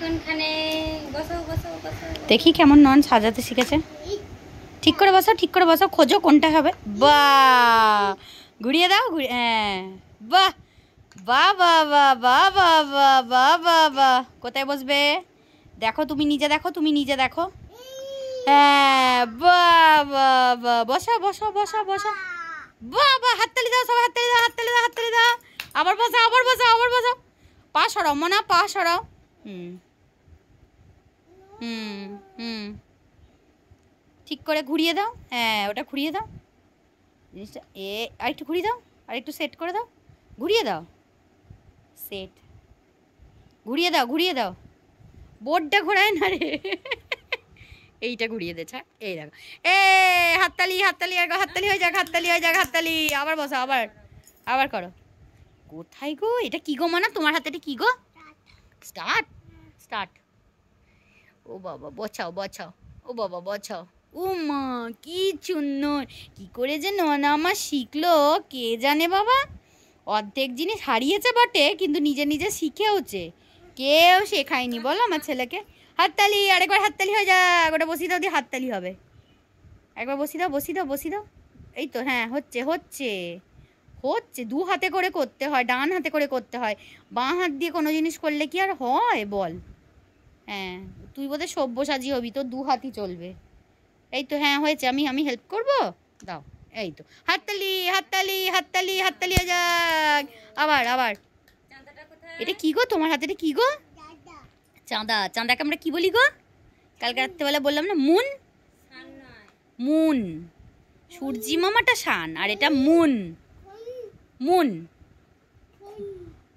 কোনখানে বসো বসো বসো দেখি কেমন নন সাজাতে শিখেছে। ঠিক করে বসো, ঠিক করে বসো, খোঁজো কোনটা হবে। বাহ, ঘুরিয়ে দাও, হ্যাঁ, বাহ বাহ বাহ বাহ বাহ বাহ বাহ বাহ বাহ বাহ। কোথায় বসবে দেখো, তুমি নিজে দেখো, তুমি নিজে দেখো। হ্যাঁ, বাহ বাহ বাহ, বসো বসো বসো বসো। বাহ বাহ, হাততালি দাও সবাই, হাততালি দাও, হাততালি দাও, হাততালি দাও। আবার বসো, আবার বসো, আবার বসো। পা সরাও মনা, পা সরাও। হুম হুম হুম, ঠিক করে ঘুরিয়ে দাও। হ্যাঁ, ওটা ঘুরিয়ে দাও জিনিসটা। আরেকটু ঘুরিয়ে দাও, আরেকটু সেট করে দাও, ঘুরিয়ে দাও, সেট, ঘুরিয়ে দাও, ঘুরিয়ে দাও। বোর্ডটা ঘোরায় না রে। এইটা ঘুরিয়ে দেছা, এই দেখো। হাততালি, হাততালি, হাততালি হয়ে যাক, হাততালি হয়ে যাক, হাততালি। আবার বসো, আবার আবার করো। কোথায় গো এটা? কি গো মানা, তোমার হাতে এটা কি গো? Start, start. ও বাবা, বছাও বছাও, ও বাবা বছাও। ও মা, কি সুন্দর, কি করে যে ননা আমার শিখলো কে জানে বাবা। অর্ধেক জিনিস হারিয়েছে বটে, কিন্তু নিজে নিজে শিখেওছে। কেউ শেখায়নি বলো আমার ছেলেকে। হাততালি, আরেকবার হাততালি হয়ে যাক। ওটা বসিয়ে দাও, দিয়ে হাততালি হবে। একবার বসিয়ে দাও, বসিয়ে দাও, বসিয়ে দাও। এই তো, হ্যাঁ, হচ্ছে হচ্ছে হচ্ছে। দু হাতে করে করতে হয়, ডান হাতে করে করতে হয়। বাঁ হাত দিয়ে কোনো জিনিস করলে কি আর হয় বল? হ্যাঁ, তুই বোধহয় সব্যসাচী হবি, তোর দু হাতই চলবে। এই তো, হ্যাঁ হয়েছে। আমি হেল্প করবো, দাও। এই তো, হাততালি, হাততালি, হাততালি, হাততালি হয়ে যাক। আবার আবার। এটা কি গো তোমার হাতে? এটা কি গো? চাঁদা। চাঁদাকে আমরা কি বলি গো? কালকে রাত্রেবেলা বললাম না, মুন। মুন, সূর্যি মামাটা শান, আর এটা মুন। মুন,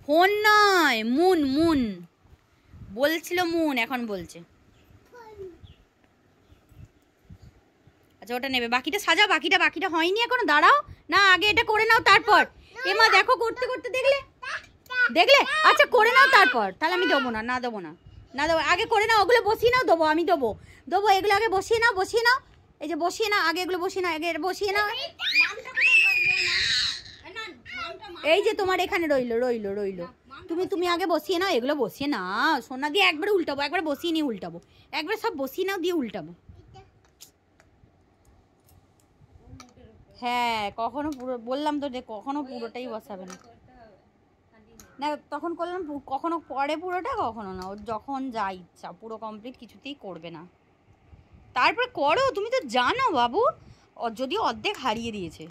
ফোন নয়, মুন মুন। বলছিল মুন, এখন বলছে। আচ্ছা, ওটা নেবে, বাকিটা সাজাও। বাকিটা হয়নি এখনো, দাঁড়াও না, আগে এটা করে নাও তারপর। এমা দেখো, করতে করতে দেখলে দেখলে। আচ্ছা, করে নাও তারপর, তাহলে আমি দেবো না, না দেবো না, না দেবো। আগে করে নাও, ওগুলো বসিয়ে নাও, দেবো, আমি দেবো দেবো। এগুলো আগে বসিয়ে নাও, বসিয়ে নাও। এই যে বসিয়ে নাও, আগে এগুলো বসিয়ে নাও, আগে বসিয়ে নাও। এই যে তোমার এখানে রইলো রইলো রইলো। তুমি আগে বসিয়ে নাও, এগুলো বসিয়ে নাও সোনা, দিয়ে একবারে উল্টাবো, একবার বসিয়ে নিয়ে উল্টাবো, একবার সব বসিয়ে নাও দিয়ে উল্টাবো। হ্যাঁ, কখনো পুরো বললাম তো যে কখনো পুরোটাই বসাবে না। না, তখন করলাম কখনো পরে পুরোটা, কখনো না। ওর যখন যা ইচ্ছা, পুরো কমপ্লিট কিছুতেই করবে না। তারপরে করো, তুমি তো জানো বাবু, যদি অর্ধেক হারিয়ে দিয়েছে।